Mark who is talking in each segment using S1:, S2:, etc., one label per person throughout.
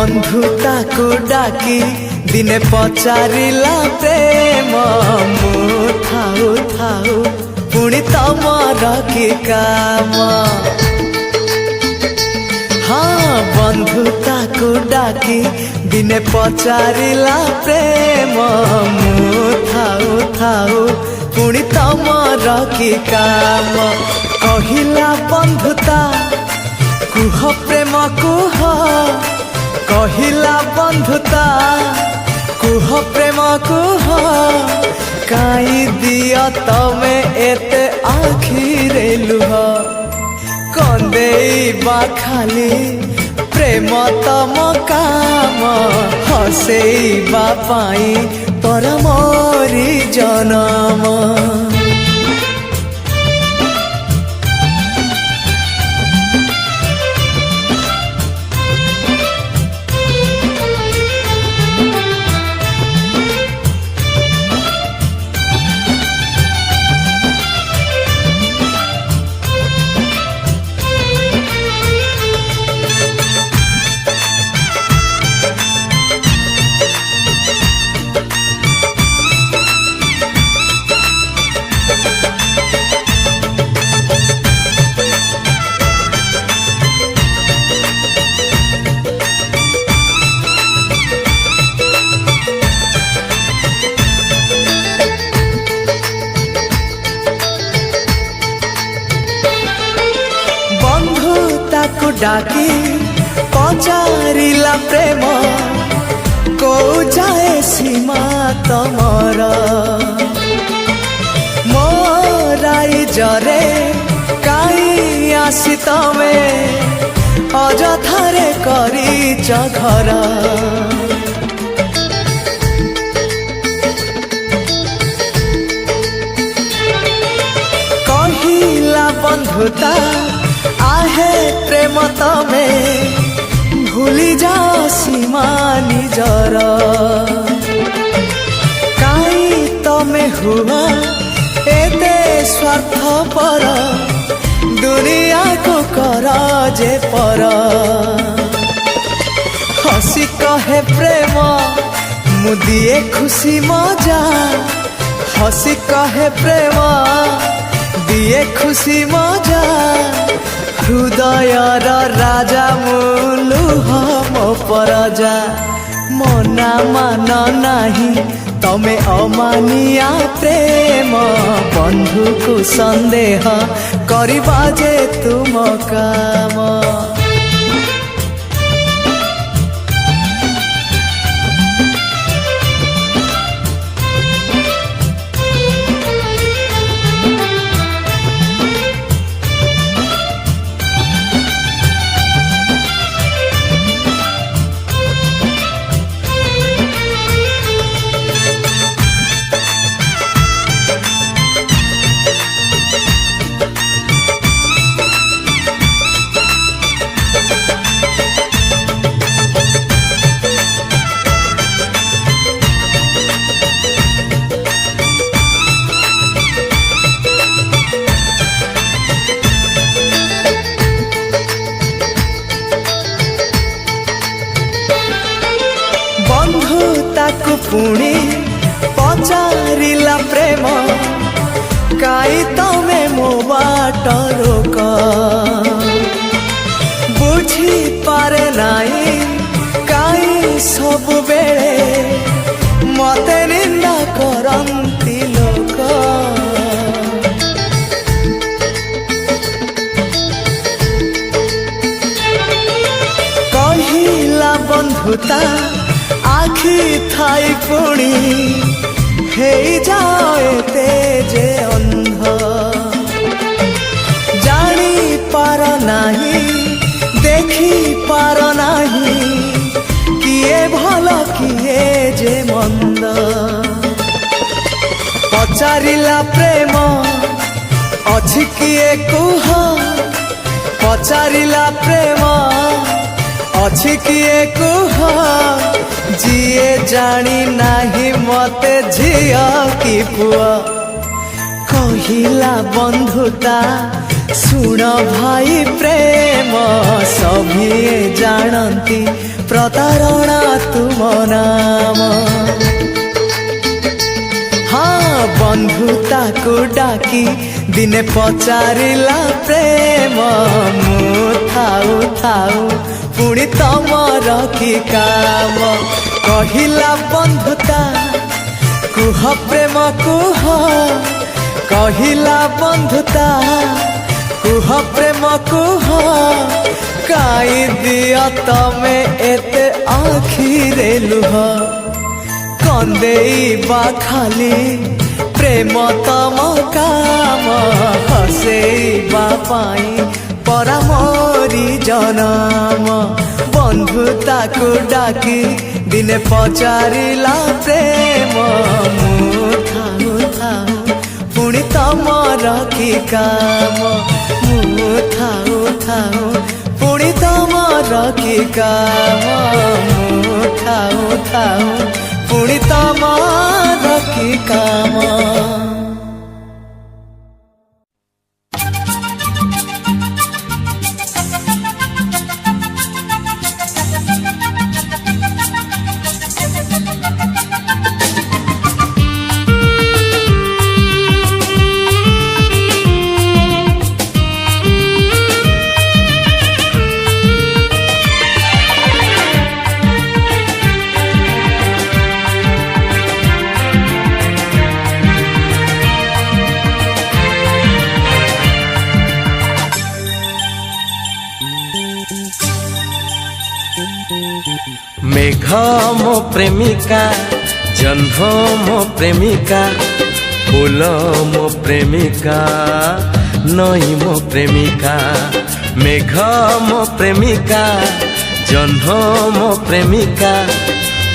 S1: बंधुता को डाकी दिने पचारिला प्रेम मु थाऊ थाऊ पुणी तमर कि काम। हाँ बंधुता को डाकी दिने पचारिला प्रेम मु थाऊ थाऊ पुणी तमर कि काम। कहिला बंधुता कुह प्रेम कुह कहिला बंधुता कुह प्रेम कुह काई दिया तमे एते आखिरे लुह कंदेइबा खाली प्रेम तम काम हसेइबा पाई पर मोरी जनम। डाकी पचारिला प्रेम को जाए सीमा तमर मोराई जरे काई आसी तमे अजथारे करिच घर। कहिला बंधुता आहे प्रेम तमे भूली जाओ सीमा निजर काई तमे हुआ एते स्वार्थपर दुनिया को कर जे पर। हसी कहे प्रेम मुदिए खुशी मजा हसी कहे प्रेम दिए खुशी मजा हृदयर राजा मुलुह मो परजा मना मान नाही तमे अमानिया प्रेम बंधु को संदेह करिबा जे तुम काम। ताकु पुणी पचारिला प्रेम काई तमे मो बाट रोक बुझी पारे नाई काई सब बेले मते निंदा करंती लोक। कहिला बंधुता आखि थाई पुणी हे जाए तेजे अंध जानी पार नाही देखी पार नाही किए भल किए जे मंद। पचारिला प्रेम अछि किए कुह पचारिला प्रेम अछि किए कुह जिए जानी नाही मते झिया कि पुआ। कहिला बंधुता सुन भाई प्रेम सभी जानती प्रतारणा तुम नाम। हाँ बंधुता को डाकी दिने पचारिला प्रेम मु थाऊ थाऊ पुणी तमर की काम। कहिला बंधुता कुह प्रेम कुह, कहिला बंधुता कुह प्रेम कुह, काई दिया तमे एते आखिरे लुह। कंदेइबा खाली प्रेम तम काम, हसेइबा पाई परा मोरी जनम। बंधुता को डाकी दिने पचारिला प्रेम मु थाऊ थाऊ पुणी तमर की काम। मु थाऊ थाऊ पुणी तमर की काम। मु थाऊ थाऊ पुणी तमर की काम।
S2: मेघ मो प्रेमिका, जह्न मो प्रेमिका, फूल मो प्रेमिका, नई मो प्रेमिका। मेघ मो प्रेमिका, जह्न मो प्रेमिका,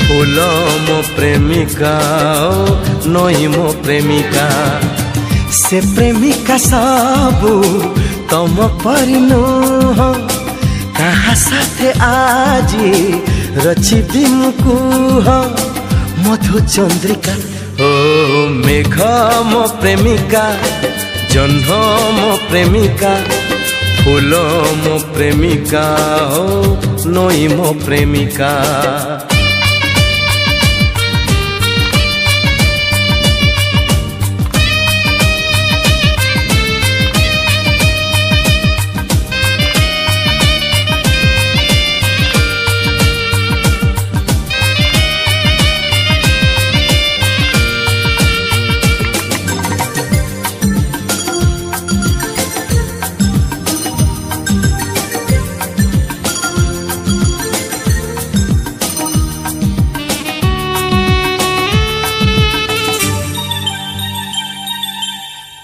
S2: फूल मो प्रेमिका, नई मो प्रेमिका। से प्रेमिका सबू तम परि नुह, कहा साथे आजी रचिबी मुकुह मधु चंद्रिका। ओ मेघ मो प्रेमिका, जह्न मो प्रेमिका, फूल मो प्रेमिका, नई मो प्रेमिका।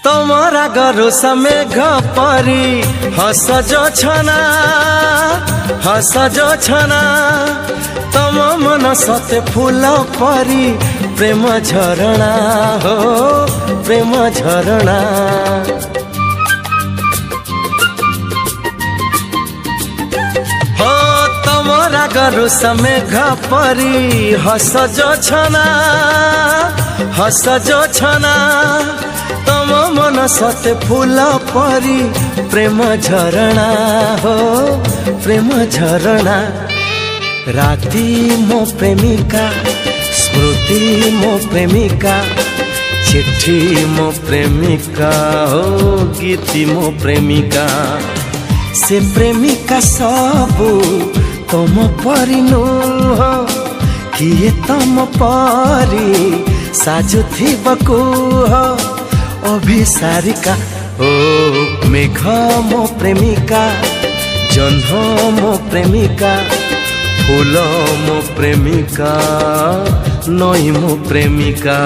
S2: तमरा गरु समेघ परी हस जो छना, हस जो छना। तम मन सते फूल परी प्रेम झरणा हो, प्रेम झरणा। हो तमरा गरु समेघ परी हस जो छना, हस जो छना। तम मन सते फूल परी प्रेम झरणा हो, प्रेम झरणा। राती मो प्रेमिका, स्मृति मो प्रेमिका, चिट्ठी मो प्रेमिका, हो गीति मो प्रेमिका। से प्रेमिका सबू तम परि नुह, किए तम परी साजुथिब कुह अभिसारिका। ओ मेघ मो प्रेमिका, जह्न मो प्रेमिका, फूल मो प्रेमिका, नई मो प्रेमिका।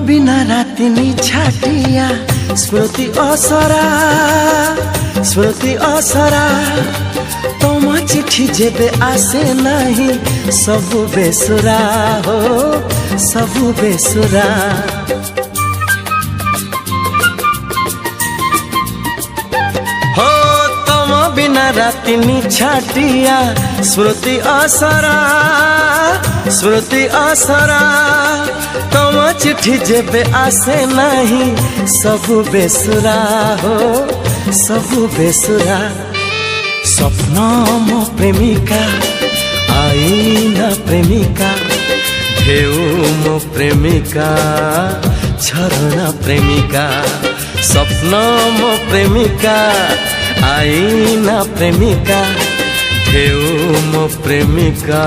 S2: बिना रातिनी छाटिया स्मृति असरा तम चिठी जेबे आसे नहीं सबु बेसुरा हो सबु बेसुरा हो तम बिना राति छाटिया स्मृति असरा तम चिठी जेबे आसे नहीं सबु बेसुरा हो सबु बेसुरा स्वप्न मो प्रेमिका आई न प्रेमिका ढेउ मो प्रेमिका झरणा प्रेमिका स्वप्न मो प्रेमिका आई न प्रेमिका ढेउ मो प्रेमिका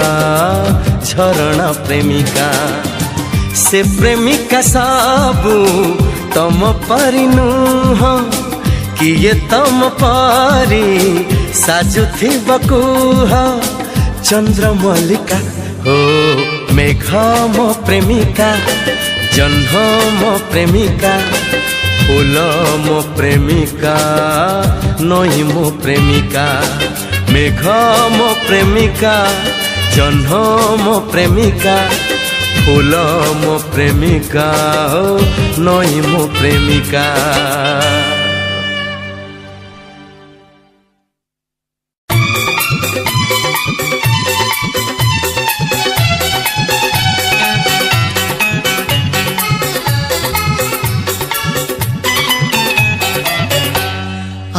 S2: झरणा प्रेमिका से प्रेमिका सबु तम परिनुह किए तम परी साजुथी बकुह चंद्रमल्लिका हो मेघ मो प्रेमिका जह्न मो प्रेमिका फूल मो प्रेमिका नई मो प्रेमिका मेघ मो प्रेमिका जह्न मो प्रेमिका फूल मो प्रेमिका नई मो प्रेमिका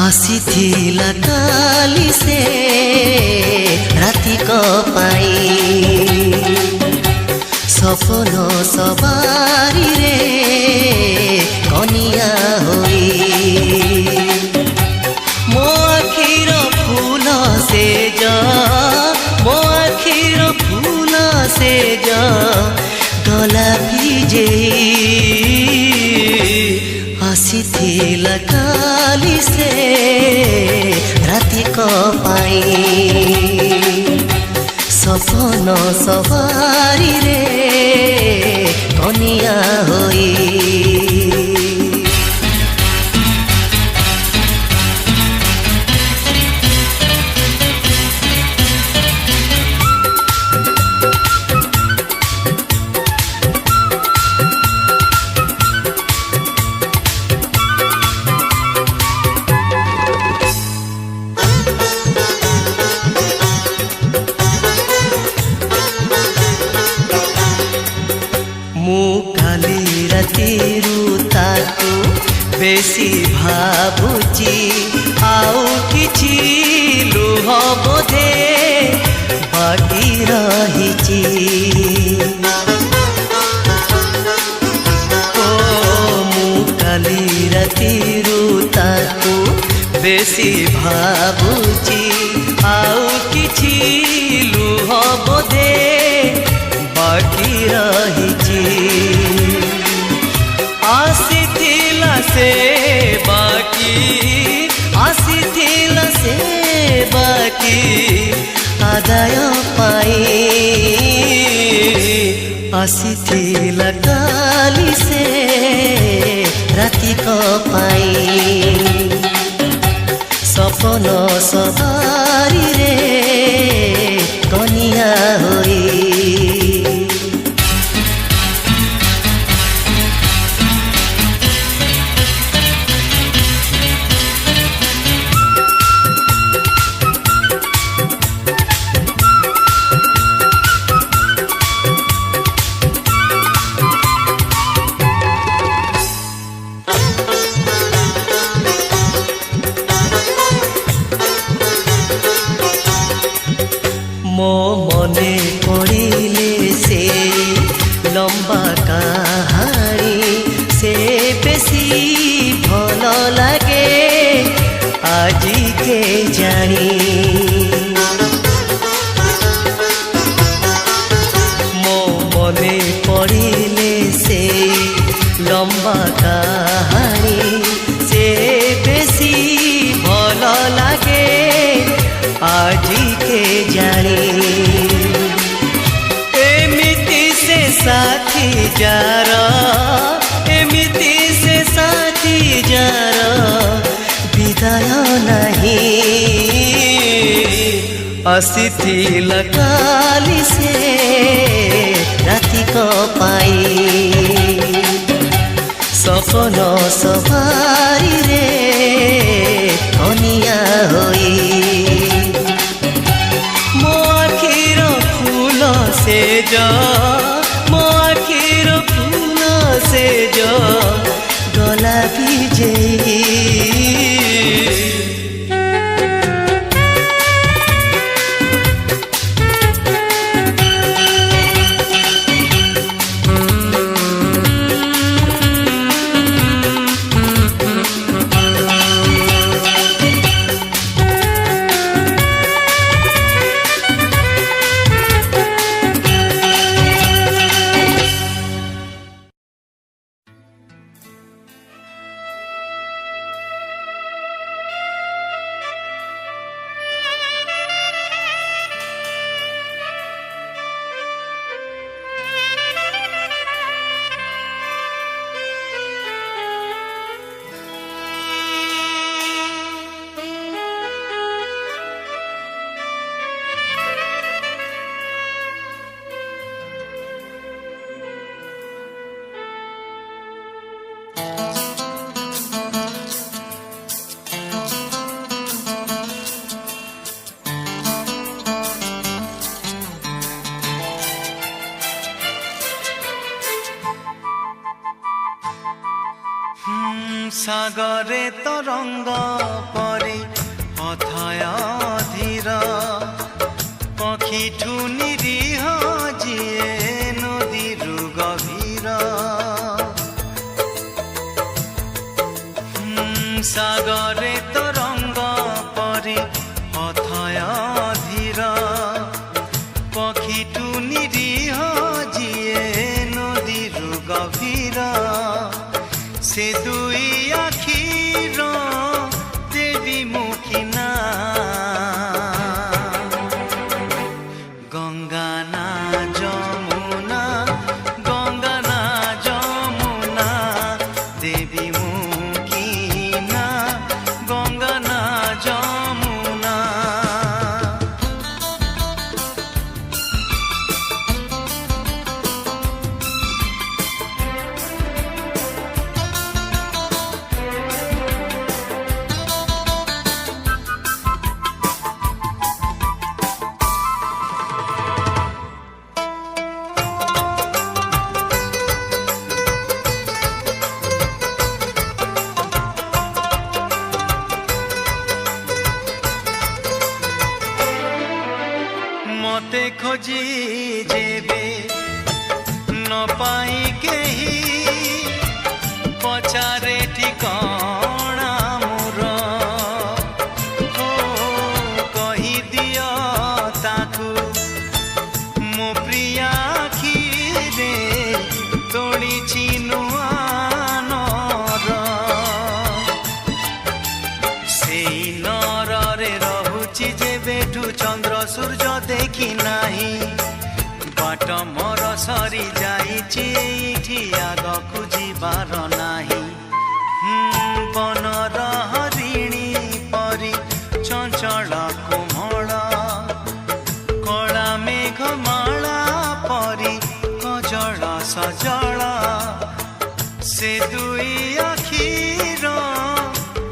S3: आसीथिला काली से राति को पाई सपन सवारी रे कनिया होई मो आखिर फूल से जा मो आखिर फूल से जा गला भिजे आसीथिला काली से राति को पाई सपन सवारी रे कनिया होई बेसी भाबुची आउ किछि लुह बोधे बाकी रहिची ओ मु काली रातिरु ताकू बेसी भाबुची आउ किछि लुह बोधे बाकी रहिची से बाकी आसीथिला से बाकी आदाय पाई आसीथिला काली से राति को पाई सपन सवारी रे कनिया होई मो मने पड़िले से लंबा कहानी से बेसी भल लगे आजी के जानी मो मने पड़िले से लंबा कहानी से बेसी भल लगे आजी के जानी एमिति से साथी जार एमिति से साथी जार ଆସିଥିଲା କାଲି ସେ ରାତିକ ପାଇଁ ସପନ ସବାରିରେ କନିଆ ହୋଇ ମୋ ଆଖିର ଫୁଲ ସେଜ ମୋ ଆଖିର ଫୁଲ ସେଜ ଗଲା ବିଜେଇ
S1: সাগরে তরঙ্গ পরি অথয় ধীর পক্ষীঠু নিরীহ যিয়ে নদীরু গভীর সাগরে তরঙ্গ পরি অথয় ধীর পক্ষীঠু নিরীহ যিয়ে নদীরু গভীর সে দুই আখির দেবী মুখিনা গঙ্গা না যমুনা গঙ্গা না যমুনা দেবী মুখিনা গঙ্গা না যমুনা মতে খোঁজি যেবে ন পাই কেহি পচারে ঠিকଣା মোর হো কহি দিও তাকু মো প্রিয়া আখিরে তোড়িছি নূଆ নର সেই নରରେ রহুছি যেবেঠু চন্দ্র সূর্য দেখি নাহি বাট মোর সরি যাইছি এইঠি আগকু ଯିବାର ନାହିଁ বনর হরিণী পরি চঞ্চল কোমল কলা মেঘমালা পরি কজল সজল সে দুই আখির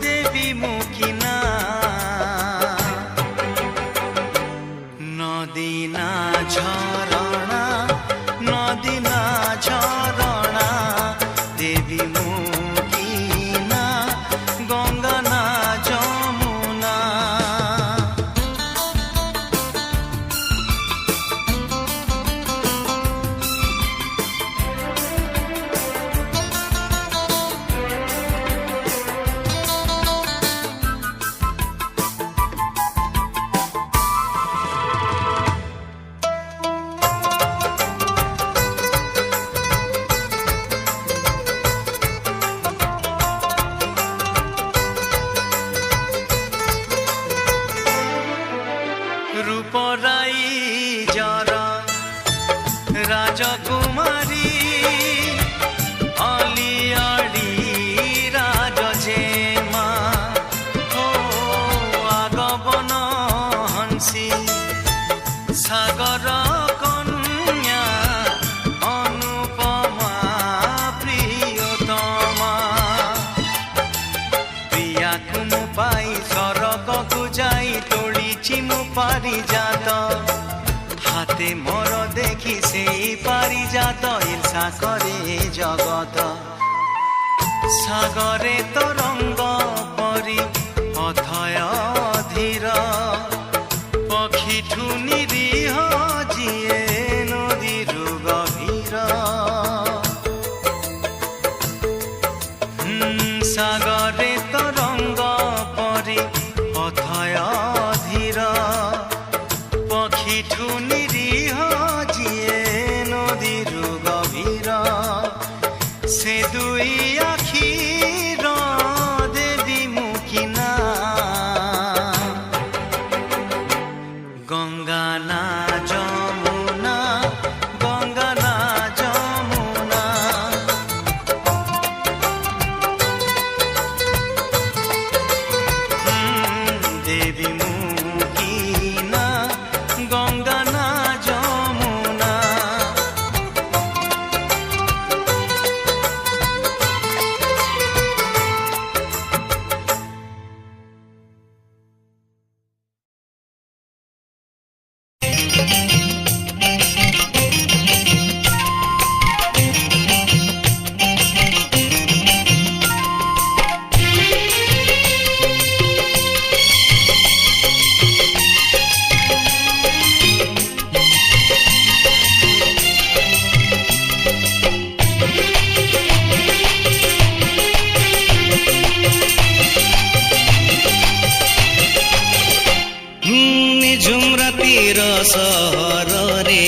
S1: দেবী মুখিনা নদী না ঝরଣା নদী না ঝরଣା দেবী মুখিনা গঙ্গা না যমুনা পারিজাত হাতে মোর দেখি সেই পারিজাত ঈর্ষা করে জগত সাগরে তরঙ্গ পরি অথয় ধীর পক্ষীঠু নিরীহ যিয়ে নদীরু গভীর সাগরে তরঙ্গ পরি অথয় ধীর পক্ষীঠু নিরীহ যিয়ে নদীরু গভীর সে দুই আখির দেবী মুকিনা গঙ্গা না যমুনা গঙ্গা না যমুনা দেবী মুকিনা গঙ্গা না যমুনা
S3: নিঝুম রাতির সহরে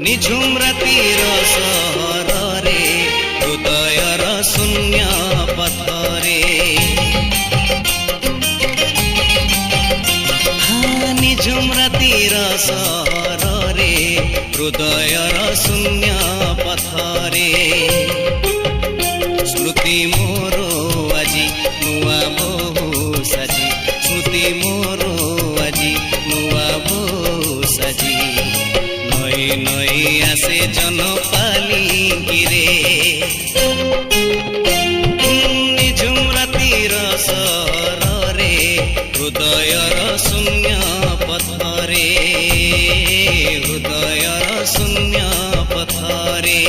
S3: নিঝুম রাতির সহরে হৃদয়র শূন্য পথরে নিঝুম রাতির সহরে হৃদয়র শূন্য পথরে স্মৃতি মোর আজি নুয়া বহু সাজি স্মৃতি মোর আজি নুয়া বহু সাজি নই নই আসে জনপালি গিরে নিঝুম রাতির সহরে হৃদয়র শূন্য পথরে হৃদয়র শূন্য পথরে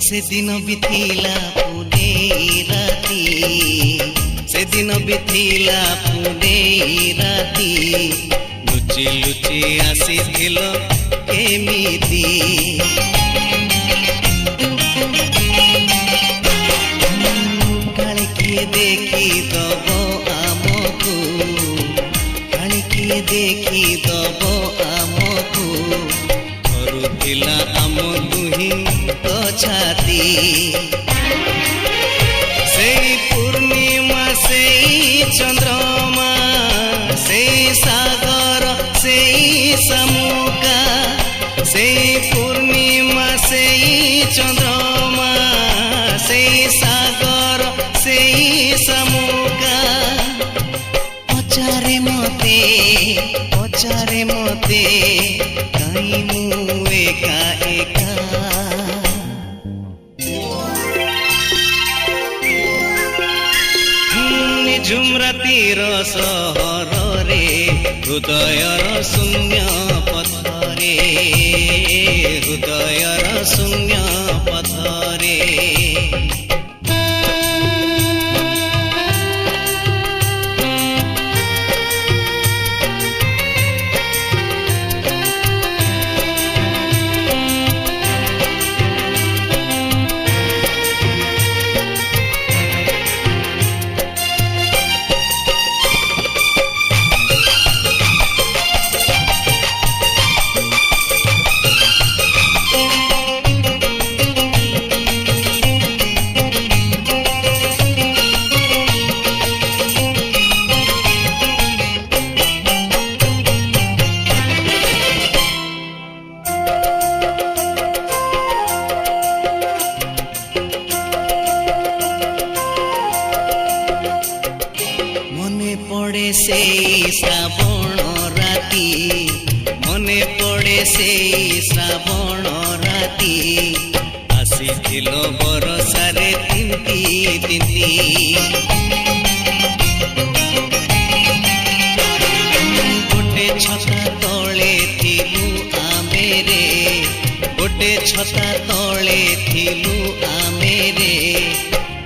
S3: সেদিন বিথিলা পুনেই রাতি সেদিন বিথিলা পুনেই রাতি লুচি লুচি আসিছিল কেমিতি কাଳେ কিଏ ଦେଖି ଦବ ଆମକୁ କାଳେ କିଏ ଦେଖି ଦବ ଆମକୁ କରୁଥିଲା ଆମ ଦୁହିଁଙ୍କ ଛାତି ସେଇ ପୂର୍ଣ୍ଣିମା ସେଇ ଚନ୍ଦ୍ରମା ସେଇ ସାଗର ସେଇ ଶାମୁକା ସେଇ ପୂର୍ଣ୍ଣିମା ସେଇ ଚନ୍ଦ୍ରମା ସେଇ ସାଗର ସେଇ ଶାମୁକା ପଚାରେ ମତେ କାହିଁ ମୁଁ ଏକା ଏକା নিঝুম রাতির সহরে হৃদয়র শূন্য পথরে হৃদয়র শূন্য পথরে সেই শ্রাবণ রাতি, মনে পড়ে সেই শ্রাবণ রাতি, আসিছিল বরষারে তিন্তি তিন্তি। গোটে ছতা তଳେ থিলু ଆମେ रे, গোটে ছতা তଳେ থিলু ଆମେ रे,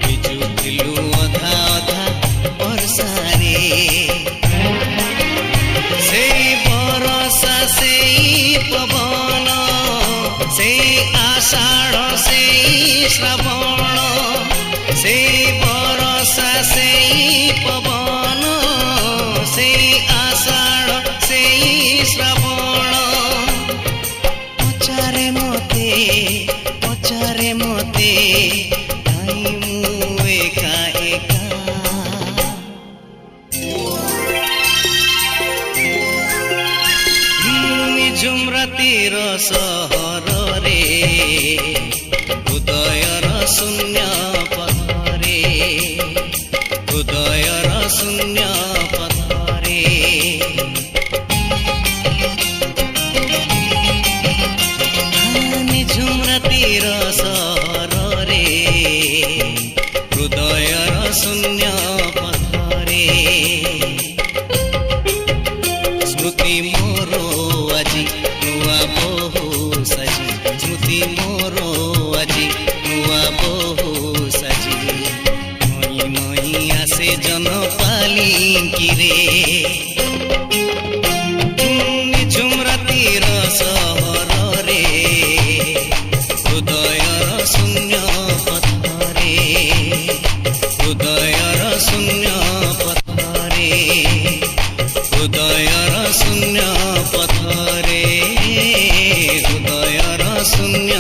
S3: ভিজুଥିଲୁ ଅଧା ଅଧା ବର୍ଷାରେ। ସେଇ ବରଷା ସେଇ ପବନ, ସେଇ ଆଷାଢ଼ ସେଇ ଶ୍ରାବଣ, ସେଇ ବରଷା ସେଇ ପବନ, ସେଇ ଆଷାଢ଼ ସେଇ ଶ୍ରାବଣ। ପଚାରେ ମତେ କାଇଁ ମୁଁ ଏକା ଏକା। নিঝুম রাতির সহরে, হৃদয়র শূন্য পথরে, হৃদয়র শূন্য পথরে। নিঝুম রাতির সহরে, হৃদয়র শূন্য পথরে। স্মৃতি মোর আজি নুয়া বহু সাজি, স্মৃতি মোর আজি নুয়া বহু সাজি, নই নই আসে জন পালিঙ্কিরে। নিঝুম রাতির সহরে, হৃদয়র শূন্য পথরে, হৃদয়র শূন্য পথরে, হৃদয়র শূন্য পথরে, হৃদয়র শূন্য